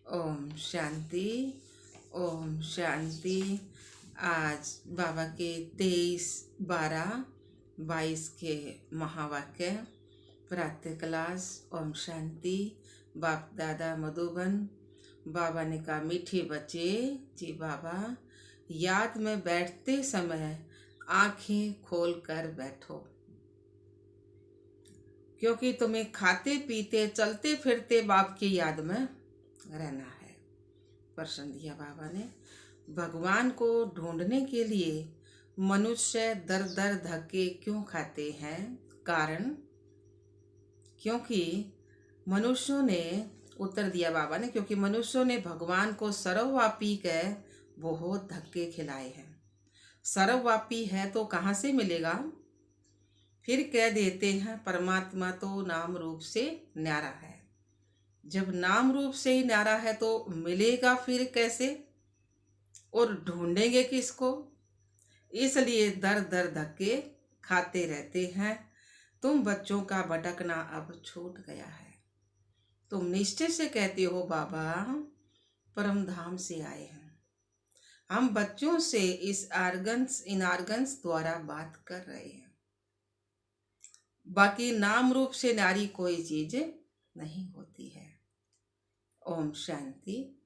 ओम शांति। ओम शांति। आज बाबा के 23-12-22 के महावाक्य प्रातः क्लास। ओम शांति। बाप दादा मधुबन। बाबा ने कहा, मीठे बच्चे जी बाबा, याद में बैठते समय आंखें खोल कर बैठो, क्योंकि तुम्हें खाते पीते चलते फिरते बाप की याद में रहना है। प्रश्न दिया बाबा ने, भगवान को ढूंढने के लिए मनुष्य दर दर धक्के क्यों खाते हैं? कारण, क्योंकि मनुष्यों ने, उत्तर दिया बाबा ने, क्योंकि मनुष्यों ने भगवान को सर्वव्यापी कह बहुत धक्के खिलाए हैं। सर्वव्यापी है तो कहाँ से मिलेगा? फिर कह देते हैं परमात्मा तो नाम रूप से न्यारा है। जब नाम रूप से ही न्यारा है तो मिलेगा फिर कैसे? और ढूंढेंगे किसको? इसलिए दर दर धक्के खाते रहते हैं। तुम बच्चों का भटकना अब छूट गया है। तुम निश्चय से कहते हो बाबा परम धाम से आए हैं। हम बच्चों से इन आर्गन्स द्वारा बात कर रहे हैं। बाकी नाम रूप से न्यारी कोई चीज नहीं होती है। ओम शांति।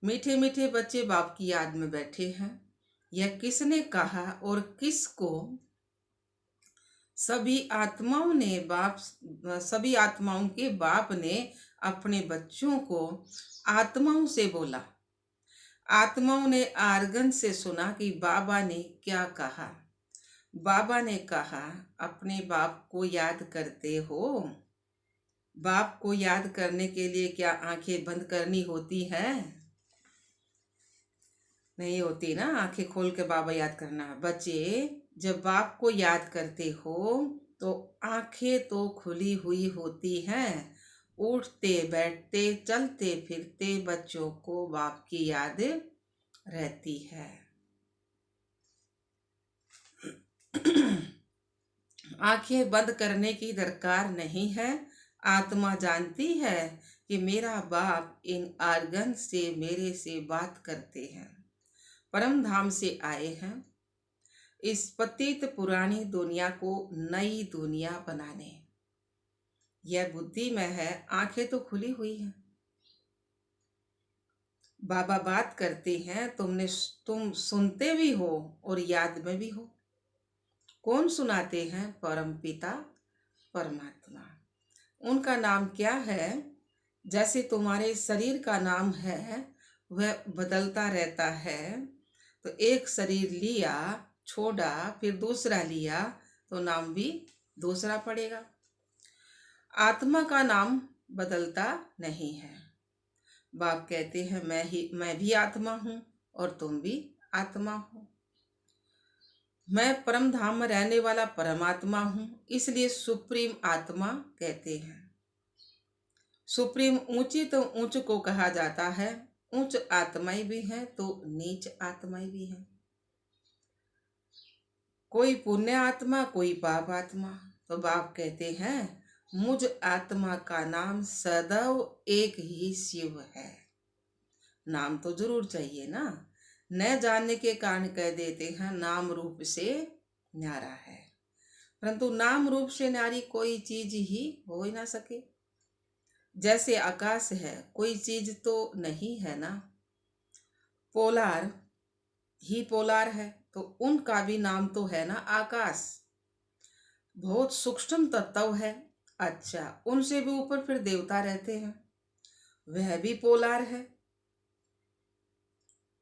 मीठे मीठे बच्चे बाप की याद में बैठे हैं। यह किसने कहा और किसको? सभी आत्माओं के बाप ने अपने बच्चों को आत्माओं से बोला। आत्माओं ने आर्गन से सुना कि बाबा ने क्या कहा। बाबा ने कहा, अपने बाप को याद करते हो? बाप को याद करने के लिए क्या आंखें बंद करनी होती है? नहीं होती ना, आंखें खोल के बाबा याद करना। बच्चे, जब बाप को याद करते हो तो आंखें तो खुली हुई होती हैं। उठते बैठते चलते फिरते बच्चों को बाप की याद रहती है। आंखें बंद करने की दरकार नहीं है। आत्मा जानती है कि मेरा बाप इन आर्गन से मेरे से बात करते हैं। परम धाम से आए हैं इस पतित पुरानी दुनिया को नई दुनिया बनाने। यह बुद्धि में है, आंखें तो खुली हुई हैं। बाबा बात करते हैं, तुम सुनते भी हो और याद में भी हो। कौन सुनाते हैं? परम पिता परमात्मा। उनका नाम क्या है? जैसे तुम्हारे शरीर का नाम है वह बदलता रहता है। तो एक शरीर लिया, छोड़ा, फिर दूसरा लिया तो नाम भी दूसरा पड़ेगा। आत्मा का नाम बदलता नहीं है। बाप कहते हैं मैं भी आत्मा हूँ और तुम भी आत्मा हो। मैं परम धाम में रहने वाला परमात्मा हूँ, इसलिए सुप्रीम आत्मा कहते हैं। सुप्रीम ऊंची तो ऊंच को कहा जाता है। उच्च आत्माएं भी हैं तो नीच आत्माएं भी हैं। कोई पुण्य आत्मा, कोई पाप आत्मा। तो बाप कहते हैं मुझ आत्मा का नाम सदैव एक ही शिव है। नाम तो जरूर चाहिए ना। न जानने के कारण कह देते हैं नाम रूप से न्यारा है, परंतु नाम रूप से न्यारी कोई चीज ही हो ही ना सके। जैसे आकाश है, कोई चीज तो नहीं है ना। पोलार ही पोलार है तो उनका भी नाम तो है ना, आकाश। बहुत सूक्ष्म तत्व है। अच्छा, उनसे भी ऊपर फिर देवता रहते हैं, वह भी पोलार है।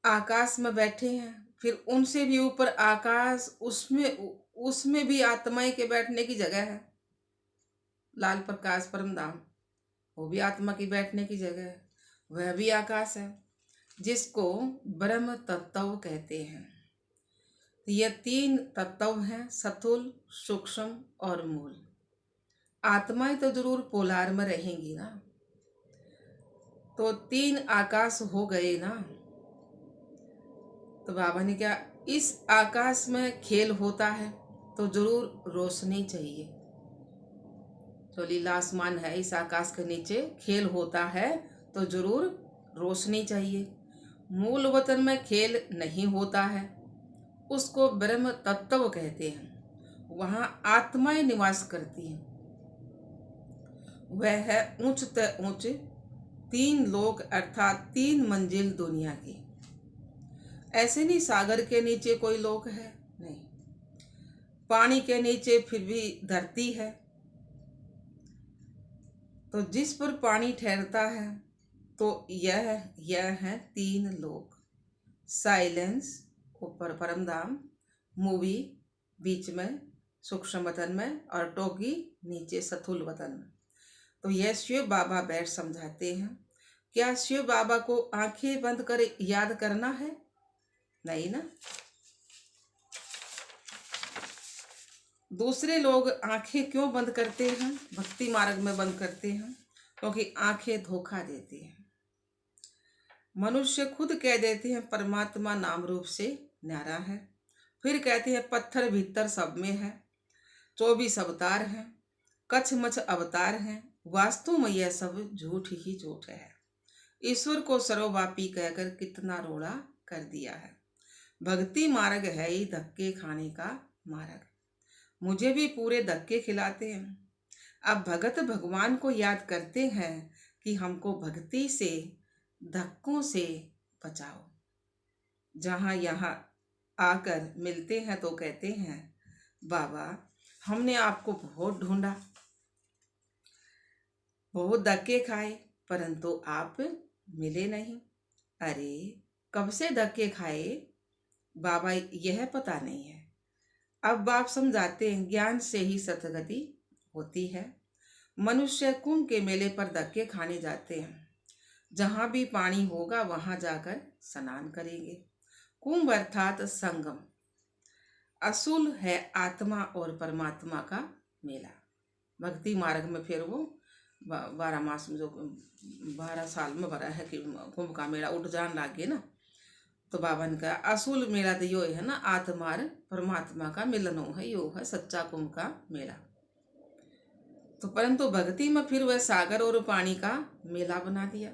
आकाश में बैठे हैं, फिर उनसे भी ऊपर आकाश, उसमें भी आत्माएं के बैठने की जगह है। लाल प्रकाश परमधाम, वो भी आत्मा की बैठने की जगह है, वह भी आकाश है, जिसको ब्रह्म तत्व कहते हैं। ये 3 तत्व हैं, स्थूल, सूक्ष्म और मूल। आत्माएं तो जरूर पोलार में रहेंगी ना। तो 3 आकाश हो गए ना। तो बाबा ने क्या, इस आकाश में खेल होता है तो जरूर रोशनी चाहिए। तो लीला आसमान है, इस आकाश के नीचे खेल होता है तो जरूर रोशनी चाहिए। मूल वतन में खेल नहीं होता है, उसको ब्रह्म तत्व कहते हैं। वहाँ आत्माएं निवास करती हैं। वह है ऊंच ते ऊंच 3 लोक अर्थात 3 मंजिल दुनिया की। ऐसे नहीं सागर के नीचे कोई लोक है, नहीं। पानी के नीचे फिर भी धरती है। तो जिस पर पानी ठहरता है तो यह है 3 लोक। साइलेंस ऊपर परमधाम, मूवी बीच में सूक्ष्म वतन में और टोगी नीचे स्थूल वतन में। तो यह शिव बाबा बैठ समझाते हैं। क्या शिव बाबा को आंखें बंद कर याद करना है? नहीं ना। दूसरे लोग आंखें क्यों बंद करते हैं? भक्ति मार्ग में बंद करते हैं क्योंकि आंखें धोखा देती हैं। मनुष्य खुद कह देते हैं परमात्मा नाम रूप से न्यारा है, फिर कहते हैं पत्थर भीतर सब में है, 24 अवतार हैं, कछमछ अवतार हैं। वास्तव में यह सब झूठ ही झूठ है। ईश्वर को सर्वव्यापी कहकर कितना रोड़ा कर दिया है। भक्ति मार्ग है ही धक्के खाने का मार्ग। मुझे भी पूरे धक्के खिलाते हैं। अब भगत भगवान को याद करते हैं कि हमको भक्ति से धक्कों से बचाओ। जहाँ यहाँ आकर मिलते हैं तो कहते हैं बाबा हमने आपको बहुत ढूंढा, बहुत धक्के खाए, परंतु आप मिले नहीं। अरे कब से धक्के खाए बाबा यह पता नहीं है। अब बाप समझाते हैं ज्ञान से ही सतगति होती है। मनुष्य कुंभ के मेले पर धक्के खाने जाते हैं। जहाँ भी पानी होगा वहाँ जाकर स्नान करेंगे। कुंभ अर्थात संगम। असूल है आत्मा और परमात्मा का मेला। भक्ति मार्ग में फिर वो 12 मास में जो 12 साल में भरा है कि कुंभ का मेला उठ जान लागे ना। तो बाबा ने कहा असूल मेला तो यो है ना, आत्मा और परमात्मा का मिलन है, यो है सच्चा कुंभ का मेला। तो परंतु भक्ति में फिर वह सागर और पानी का मेला बना दिया।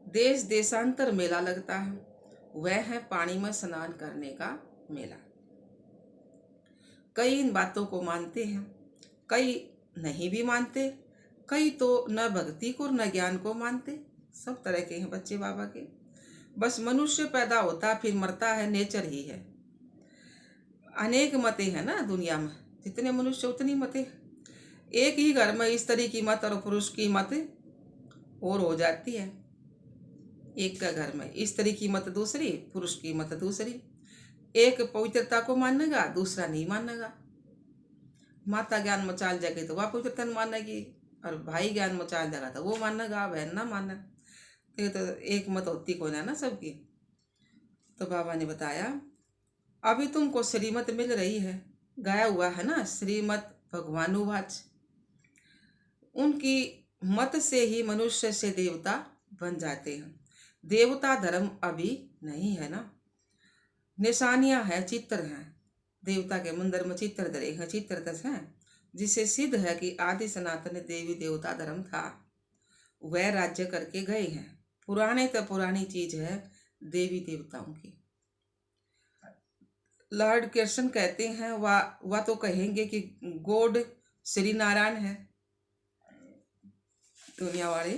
देश देशांतर मेला लगता है, वह है पानी में स्नान करने का मेला। कई इन बातों को मानते हैं, कई नहीं भी मानते, कई तो न भक्ति को न ज्ञान को मानते। सब तरह के हैं बच्चे बाबा के। बस मनुष्य पैदा होता फिर मरता है, नेचर ही है। अनेक मतें हैं ना दुनिया में, जितने मनुष्य उतनी मतें। एक ही घर में स्त्री की मत और पुरुष की मत और हो जाती है। एक का घर में स्त्री की मत दूसरी, पुरुष की मत दूसरी। एक पवित्रता को मानेगा, दूसरा नहीं मानेगा। माता ज्ञान मचाल जाएगी तो वह पवित्रता मानेगी, और भाई ज्ञान मचाल जाएगा तो वो मानेगा, बहन ना माने। तो एक मत होती कोई ना सबकी। तो बाबा ने बताया अभी तुमको श्रीमत मिल रही है, गाया हुआ है ना श्रीमत भगवानुवाच। उनकी मत से ही मनुष्य से देवता बन जाते हैं। देवता धर्म अभी नहीं है ना, निशानियां हैं, चित्र हैं। देवता के मंदिर में चित्र धरे हैं, चित्र दस हैं, जिससे सिद्ध है कि आदि सनातन देवी देवता धर्म था। वह राज्य करके गए हैं। पुराने तो पुरानी चीज है देवी देवताओं की। लॉर्ड कृष्ण कहते हैं वह तो कहेंगे कि गॉड श्री नारायण है। दुनिया वाले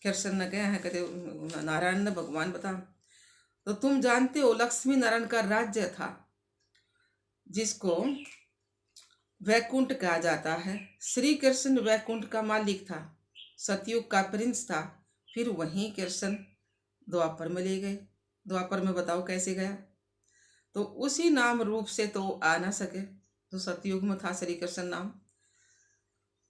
कृष्ण ने कहे हैं, कहते नारायण ने भगवान बता। तो तुम जानते हो लक्ष्मी नारायण का राज्य था, जिसको वैकुंठ कहा जाता है। श्री कृष्ण वैकुंठ का मालिक था, सतयुग का प्रिंस था। फिर वहीं कृष्ण द्वापर में ले गए। द्वापर में बताओ कैसे गया? तो उसी नाम रूप से तो आ ना सके, तो सतयुग में था श्री कृष्ण नाम।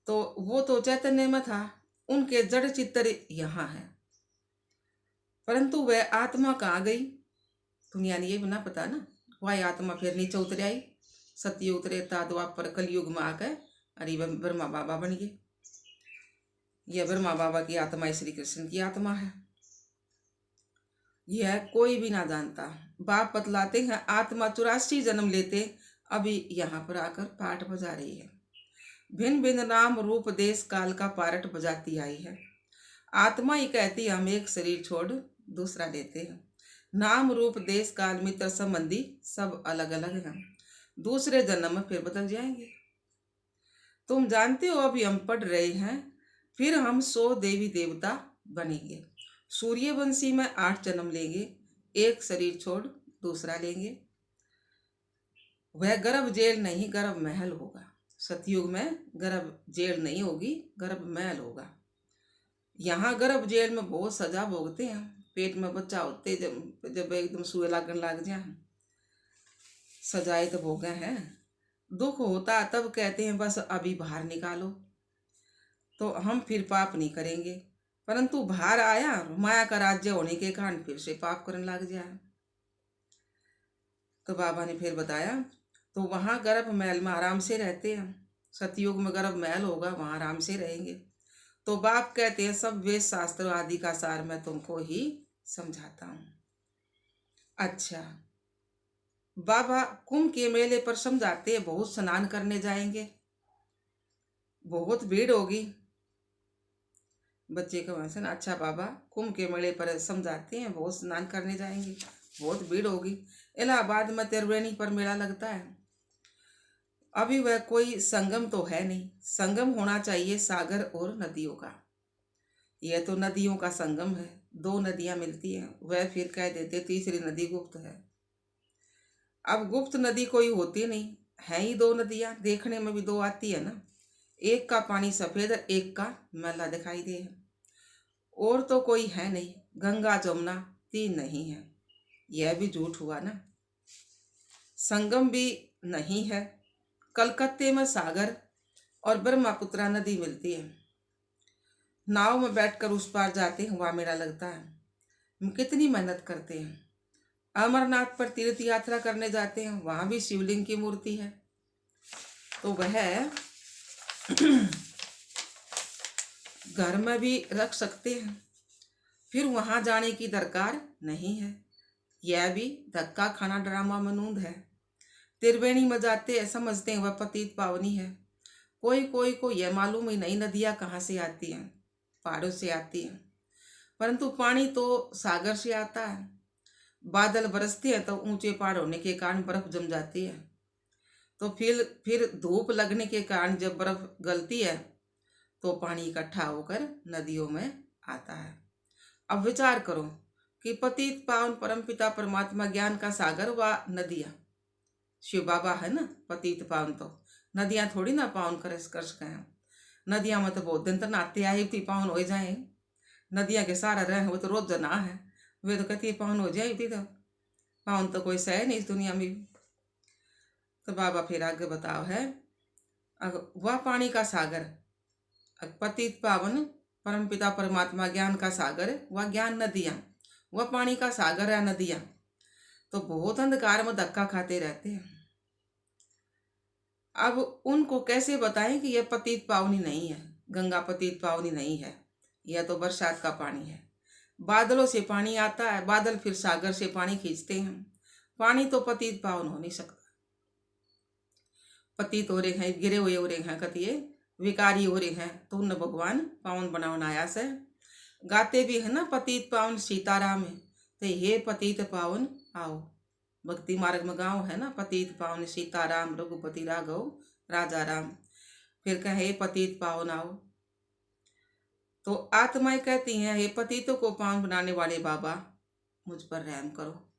तो वो तो चैतन्य में था, उनके जड़ चित्र यहाँ है। परंतु वह आत्मा कहाँ गई? दुनिया ने ये भी ना पता ना। वह आत्मा फिर नीचे उतर आई, सतयुग उतरे था, द्वापर कलयुग में आकर अरे ब्रह्मा बाबा बन गए। यह ब्रह्मा बाबा की आत्मा श्री कृष्ण की आत्मा है। यह कोई भी ना जानता। बाप बतलाते हैं आत्मा 84 जन्म लेते अभी यहाँ पर आकर पाठ बजा रही है। भिन्न भिन्न नाम रूप देश काल का पारट बजाती आई है। आत्मा ही कहती हम एक शरीर छोड़ दूसरा लेते हैं। नाम रूप देश काल मित्र संबंधी सब अलग अलग हैं, दूसरे जन्म में फिर बदल जाएंगे। तुम जानते हो अभी हम पढ़ रहे हैं, फिर हम 100 देवी देवता बनेंगे। सूर्यवंशी में 8 जन्म लेंगे, एक शरीर छोड़ दूसरा लेंगे। वह गर्भ जेल नहीं गर्भ महल होगा। सतयुग में गर्भ जेल नहीं होगी, गर्भ महल होगा। यहाँ गर्भ जेल में बहुत सजा भोगते हैं, पेट में बच्चा होते जब एकदम सुए लागन लग जाए, सजाए तो भोगे हैं। दुख होता तब कहते हैं बस अभी बाहर निकालो, तो हम फिर पाप नहीं करेंगे। परंतु बाहर आया, माया का राज्य होने के कारण फिर से पाप करने लग जाए। तो बाबा ने फिर बताया, तो वहाँ गर्भ महल में आराम से रहते हैं। सतयुग में गर्भ महल होगा, वहाँ आराम से रहेंगे। तो बाप कहते हैं सब वेद शास्त्र आदि का सार मैं तुमको ही समझाता हूँ। अच्छा, बाबा कुंभ के मेले पर समझाते हैं बहुत स्नान करने जाएंगे, बहुत भीड़ होगी। बच्चे का वंशन, अच्छा बाबा कुंभ के मेले पर समझाते हैं बहुत स्नान करने जाएंगे, बहुत भीड़ होगी। इलाहाबाद में त्रिवेणी पर मेला लगता है। अभी वह कोई संगम तो है नहीं, संगम होना चाहिए सागर और नदियों का। यह तो नदियों का संगम है, 2 नदियां मिलती हैं। वह फिर कह देते तीसरी नदी गुप्त है। अब गुप्त नदी कोई होती नहीं है, ही 2 नदियां, देखने में भी 2 आती है ना। एक का पानी सफेद, एक का मैला दिखाई दे है। और तो कोई है नहीं, गंगा जमुना 3 नहीं है, यह भी झूठ हुआ ना। संगम भी नहीं है। कलकत्ते में सागर और ब्रह्मपुत्रा नदी मिलती है। नाव में बैठकर उस पार जाते हैं, वहाँ मेला लगता है। हम कितनी मेहनत करते हैं। अमरनाथ पर तीर्थ यात्रा करने जाते हैं, वहाँ भी शिवलिंग की मूर्ति है। तो वह घर में भी रख सकते हैं, फिर वहाँ जाने की दरकार नहीं है। यह भी धक्का खाना ड्रामा मनूंद है। त्रिवेणी में जाते हैं, समझते हैं वह पतित पावनी है। कोई कोई को यह मालूम ही नहीं नदियाँ कहाँ से आती हैं, पहाड़ों से आती हैं। परंतु पानी तो सागर से आता है। बादल बरसते हैं तो ऊंचे पहाड़ होने के कारण बर्फ जम जाती है। तो फिर धूप लगने के कारण जब बर्फ गलती है तो पानी इकट्ठा होकर नदियों में आता है। अब विचार करो कि पतित पावन परमपिता परमात्मा ज्ञान का सागर व नदियाँ, शिव बाबा है ना पतित पावन, तो नदियाँ थोड़ी ना पावन कर सके हैं। नदियाँ में तो बहुत दिन तक नहाते आए थी पावन हो जाए। नदियाँ के सारा रहे वो तो रोज जना है, वे तो कहती पावन हो जाए थी, तो पावन तो कोई सह नहीं इस दुनिया में। तो बाबा फिर आगे बताओ है, वह पानी का सागर पतित पावन परमपिता परमात्मा ज्ञान का सागर, वह ज्ञान नदियाँ, वह पानी का सागर है नदियाँ, तो बहुत अंधकार में धक्का खाते रहते हैं। अब उनको कैसे बताएं कि यह पतित पावनी नहीं है, गंगा पतित पावनी नहीं है, यह तो बरसात का पानी है। बादलों से पानी आता है, बादल फिर सागर से पानी खींचते हैं। पानी तो पतित पावन हो नहीं सकता। पतित हो रहे हैं, गिरे हुए हो रहे हैं, कतिये विकारी हो रहे हैं, तो उन भगवान पावन बनावन आया से गाते भी है ना पतित पावन सीताराम है। तो हे पतित पावन आओ, भक्ति मार्ग में गाँव है ना, पतित पावन सीताराम रघुपति राघव राजा राम। फिर कहे पतित पावन आओ। तो आत्माएं कहती हैं हे पतितों को पावन बनाने वाले बाबा मुझ पर रहम करो।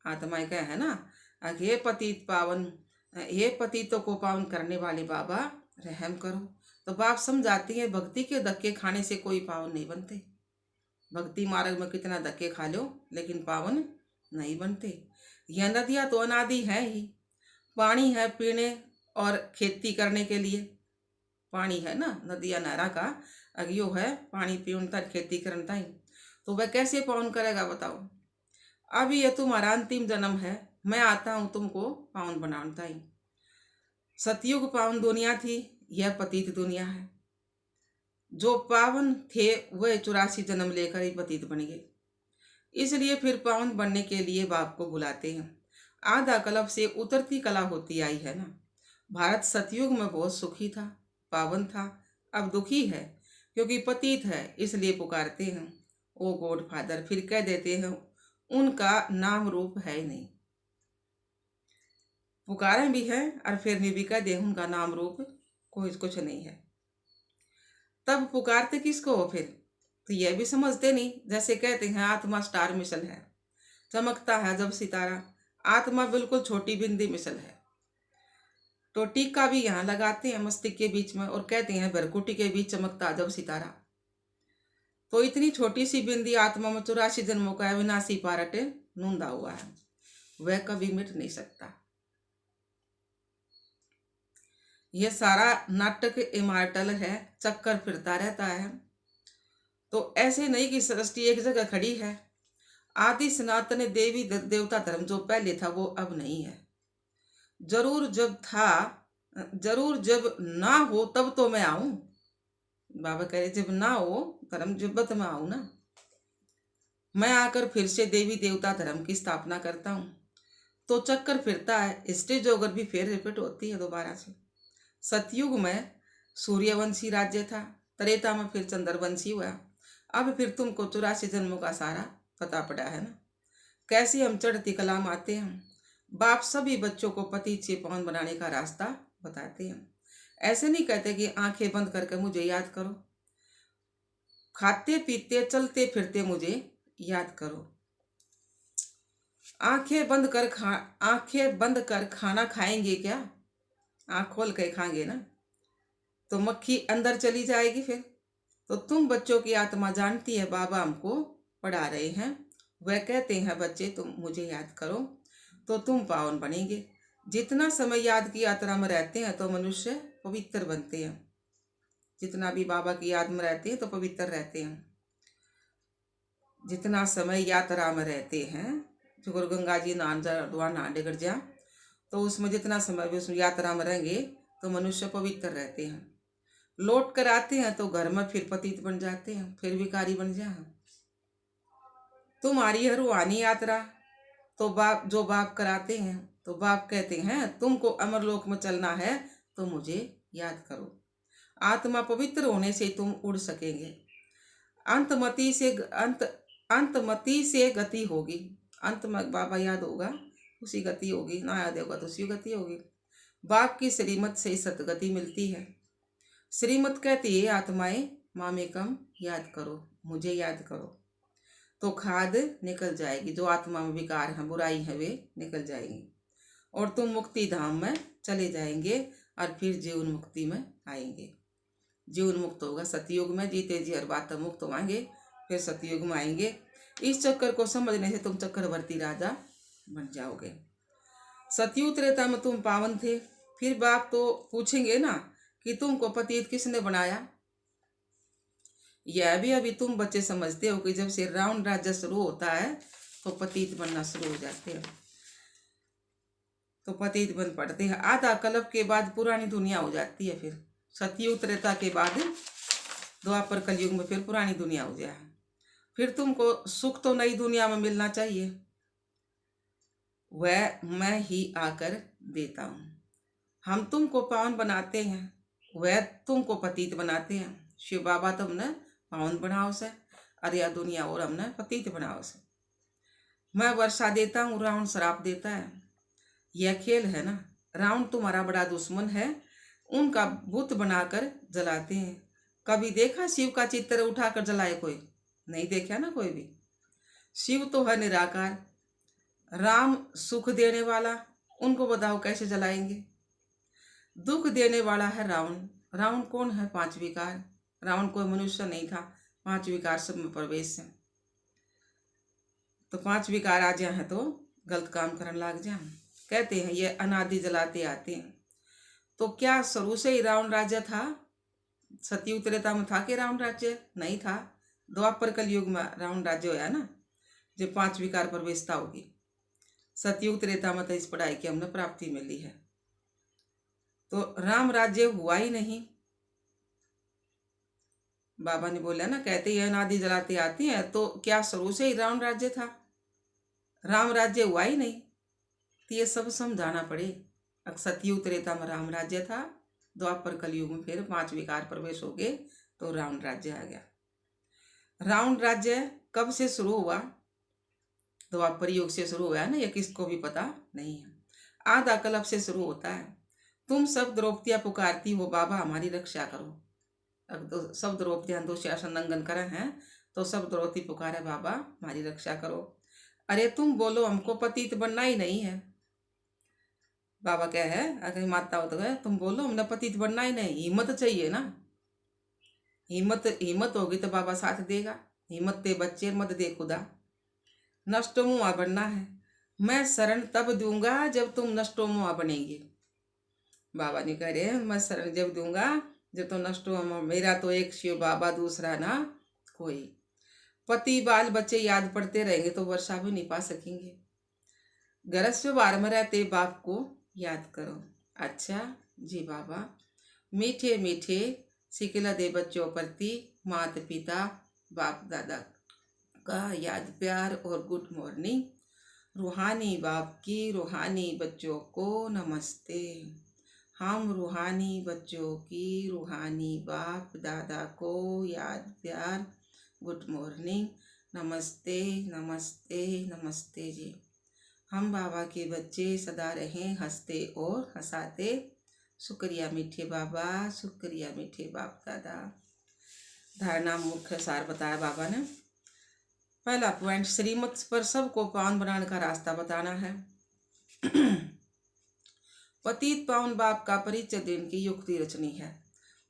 आत्माएं कहे है ना, हे पतित पावन, हे पतितों को पावन करने वाले बाबा रहम करो। तो बाप समझाती है भक्ति के धक्के खाने से कोई पावन नहीं बनते। भक्ति मार्ग में कितना धक्के खा लो लेकिन पावन नहीं बनते। यह नदियाँ तो अनादि है ही, पानी है पीने और खेती करने के लिए। पानी है ना, नदियाँ नहरा का अगियो है, पानी पीने खेती करता ही, तो वह कैसे पावन करेगा बताओ। अभी यह तुम्हारा अंतिम जन्म है, मैं आता हूँ तुमको पावन बनाता ही। सतयुग पावन दुनिया थी, यह पतित दुनिया है। जो पावन थे वह 84 जन्म लेकर ही पतित बन गए। इसलिए फिर पावन बनने के लिए बाप को बुलाते हैं। आधा कल्प से उतरती कला होती आई है ना। भारत सतयुग में बहुत सुखी था, पावन था, अब दुखी है। क्योंकि पतित है इसलिए पुकारते हैं ओ गॉड फादर, फिर कह देते हैं उनका नाम रूप है ही नहीं। पुकारें भी है और फिर भी कह दे उनका नाम रूप कोई कुछ नहीं है। तब पुकारते किसको हो फिर? तो यह भी समझते नहीं। जैसे कहते हैं आत्मा स्टार मिसल है, चमकता है जब सितारा। आत्मा बिल्कुल छोटी बिंदी मिसल है। तो टीका भी यहाँ लगाते हैं मस्तिष्क के बीच में और कहते हैं भरकुटी के बीच चमकता जब सितारा। तो इतनी छोटी सी बिंदी आत्मा में 84 जन्मों का अविनाशी पारट नूंदा हुआ है, वह कभी मिट नहीं सकता। यह सारा नाटक इमार्टल है, चक्कर फिरता रहता है। तो ऐसे नहीं कि सृष्टि एक जगह खड़ी है। आदि सनातन देवी देवता धर्म जो पहले था वो अब नहीं है। जरूर जब था, जरूर जब ना हो तब तो मैं आऊं। बाबा कह रहे जब ना हो धर्म जब तो मैं आऊं ना। मैं आकर फिर से देवी देवता धर्म की स्थापना करता हूं। तो चक्कर फिरता है, स्टेज ओवर भी फिर रिपीट होती है दोबारा से। सतयुग में सूर्यवंशी राज्य था, त्रेता में फिर चंद्रवंशी हुआ। अब फिर तुमको 84 जन्मों का सारा पता पड़ा है ना, कैसे हम चढ़ती कलाम आते हैं। बाप सभी बच्चों को पति से पावन बनाने का रास्ता बताते हैं। ऐसे नहीं कहते कि आंखें बंद करके मुझे याद करो, खाते पीते चलते फिरते मुझे याद करो। आंखें बंद कर खाना खाएंगे क्या? आंख खोल के खाएंगे ना तो मक्खी अंदर चली जाएगी फिर। तो तुम बच्चों की आत्मा जानती है बाबा हमको पढ़ा रहे हैं। वह कहते हैं बच्चे तुम मुझे याद करो तो तुम पावन बनेंगे। जितना समय याद की यात्रा में रहते हैं तो मनुष्य पवित्र बनते हैं। जितना भी बाबा की याद में रहते हैं तो पवित्र रहते हैं। जितना समय यात्रा में रहते हैं, जो गुरु गंगा जी नहाने गड़ जा तो उसमें जितना समय भी उसमें यात्रा में रहेंगे तो मनुष्य पवित्र रहते हैं। लौट कर आते हैं तो घर में फिर पतित बन जाते हैं, फिर विकारी बन जाए। तुम्हारी है रूहानी यात्रा तो बाप कराते हैं। तो बाप कहते हैं तुमको अमरलोक में चलना है तो मुझे याद करो। आत्मा पवित्र होने से तुम उड़ सकेंगे। अंतमति से गति होगी। अंत में बाबा याद होगा उसी गति होगी, ना याद होगा तो उसी गति होगी। बाप की श्रीमत से सतगति मिलती है। श्रीमत कहती है आत्माएं मामेकम याद करो, मुझे याद करो। तो खाद निकल जाएगी, जो आत्मा में विकार है बुराई है वे निकल जाएंगी और तुम मुक्ति धाम में चले जाएंगे और फिर जीवन मुक्ति में आएंगे। जीवन मुक्त होगा सतयुग में, जीते जी हर बात मुक्त होंगे, फिर सतयुग में आएंगे। इस चक्कर को समझने से तुम चक्रवर्ती राजा बन जाओगे। सतयुग त्रेता में तुम पावन थे। फिर बाप तो पूछेंगे ना कि तुमको पतित किसने बनाया। यह भी अभी तुम बच्चे समझते हो कि जब से रावण राज्य शुरू होता है तो पतित बनना शुरू हो जाते हैं, तो पतित बन पड़ते हैं। आधा कल्प के बाद पुरानी दुनिया हो जाती है। फिर सतयुग त्रेता के बाद द्वापर कलयुग में फिर पुरानी दुनिया हो जाए। फिर तुमको सुख तो नई दुनिया में मिलना चाहिए, वह मैं ही आकर देता हूँ। हम तुमको पावन बनाते हैं, वह तुमको पतित बनाते हैं। शिव बाबा तो हमने पावन बनाओ से, अरे यह दुनिया और हमने पतित बनाओ से। मैं वर्षा देता हूँ, रावण श्राप देता है। यह खेल है ना। रावण तुम्हारा बड़ा दुश्मन है, उनका बुत बनाकर जलाते हैं। कभी देखा शिव का चित्र उठाकर जलाए? कोई नहीं देखा ना कोई भी। शिव तो है निराकार, राम सुख देने वाला, उनको बताओ कैसे जलाएंगे। दुख देने वाला है रावण। रावण कौन है? 5 विकार। रावण कोई मनुष्य नहीं था, 5 विकार सब में प्रवेश है। तो 5 विकार आ जाए हैं तो गलत काम करने लग जाए। कहते हैं ये अनादि जलाते आते हैं। तो क्या शुरू से ही रावण राज्य था? सतयुग त्रेता में था कि रावण राज्य? नहीं था। द्वापर कलयुग में रावण राज्य होया ना, जब 5 विकार प्रवेशता होगी। सतयुग त्रेता में तो इस पढ़ाई की हमने प्राप्ति मिली है। तो राम राज्य हुआ ही नहीं। बाबा ने बोला ना, कहते हैं अनादि जलाते आते हैं। तो क्या शुरू से ही रावण राज्य था? राम राज्य हुआ ही नहीं। तो ये सब समझाना पड़े। सतयुग त्रेता में राम राज्य था, द्वापर कलयुग में फिर 5 विकार प्रवेश हो गए तो रावण राज्य आ गया। रावण राज्य कब से शुरू हुआ? द्वापर युग से शुरू हुआ ना, ये किसको भी पता नहीं है। आधा कल्प से शुरू होता है। तुम सब द्रौपदियां पुकारती हो बाबा हमारी रक्षा करो। अब तो सब द्रौपदियां दुशासन दंगन करे हैं, तो सब द्रौपदी पुकारे बाबा हमारी रक्षा करो। अरे तुम बोलो हमको पतित बनना ही नहीं है। बाबा क्या है, अगर माता हो तो है, तुम बोलो हमने पतित बनना ही नहीं, हिम्मत चाहिए ना। हिम्मत होगी तो बाबा साथ देगा। हिम्मत दे बच्चे, मत दे खुदा। नष्टो मुआ बनना है, मैं शरण तब दूंगा जब तुम नष्टो मुआ बनेंगे। बाबा ने कह रहे मैं शरण जब दूंगा जब तुम नष्टो मुआ। मेरा तो एक शिव बाबा, दूसरा ना कोई। पति बाल बच्चे याद पड़ते रहेंगे तो वर्षा भी नहीं पा सकेंगे। गरज बार में रहते बाप को याद करो। अच्छा जी बाबा, मीठे मीठे सिकला दे बच्चों प्रति माता पिता बाप दादा का याद प्यार और गुड मॉर्निंग। रूहानी बाप की रूहानी बच्चों को नमस्ते। हम रूहानी बच्चों की रूहानी बाप दादा को याद प्यार गुड मॉर्निंग, नमस्ते नमस्ते नमस्ते जी। हम बाबा के बच्चे सदा रहें हंसते और हंसाते। शुक्रिया मीठे बाबा, शुक्रिया मीठे बाप दादा। धारणा मुख्य सार बताया बाबा ने। पहला पॉइंट, श्रीमत पर सबको पावन बनाने का रास्ता बताना है। पतित पावन बाप का परिचय देने की युक्ति रचनी है।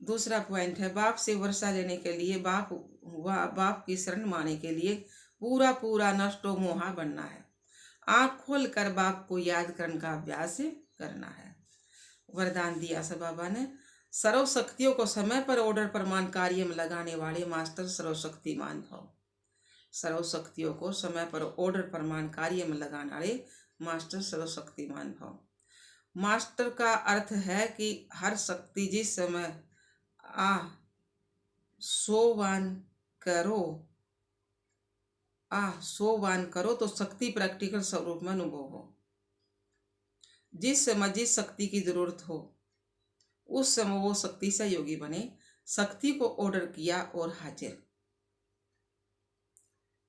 दूसरा पॉइंट है, बाप से वर्षा लेने के लिए बाप की शरण माने के लिए पूरा पूरा नष्टो मोहा बनना है। आँख खोल कर बाप को याद करने का अभ्यास करना है। वरदान दिया सब बाबा ने। सर्व शक्तियों को समय पर ऑर्डर प्रमाण कार्य में लगाने वाले मास्टर सर्वशक्तिमान भव। सर्व शक्तियों को समय पर ऑर्डर प्रमाण कार्य में लगाने वाले मास्टर सर्वशक्तिमान भव। मास्टर का अर्थ है कि हर शक्ति जिस समय सोवान करो तो शक्ति प्रैक्टिकल स्वरूप में अनुभव हो। जिस समय जिस शक्ति की जरूरत हो उस समय वो शक्ति सहयोगी बने। शक्ति को ऑर्डर किया और हाजिर।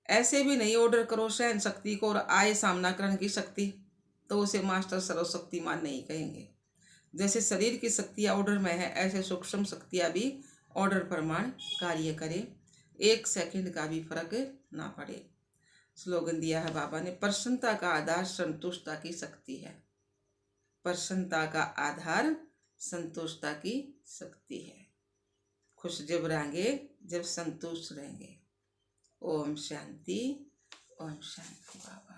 ऐसे भी नहीं ऑर्डर करो सहन शक्ति को और आए सामना करने की शक्ति, तो उसे मास्टर सर्वशक्तिमान नहीं कहेंगे। जैसे शरीर की शक्तियाँ ऑर्डर में है, ऐसे सूक्ष्म शक्तियाँ भी ऑर्डर प्रमाण कार्य करें, एक सेकंड का भी फर्क ना पड़े। स्लोगन दिया है बाबा ने, प्रसन्नता का आधार संतुष्टता की शक्ति है। प्रसन्नता का आधार संतुष्टता की शक्ति है। खुश जब रहेंगे जब संतुष्ट रहेंगे। ओम शांति, ओम शांति बाबा।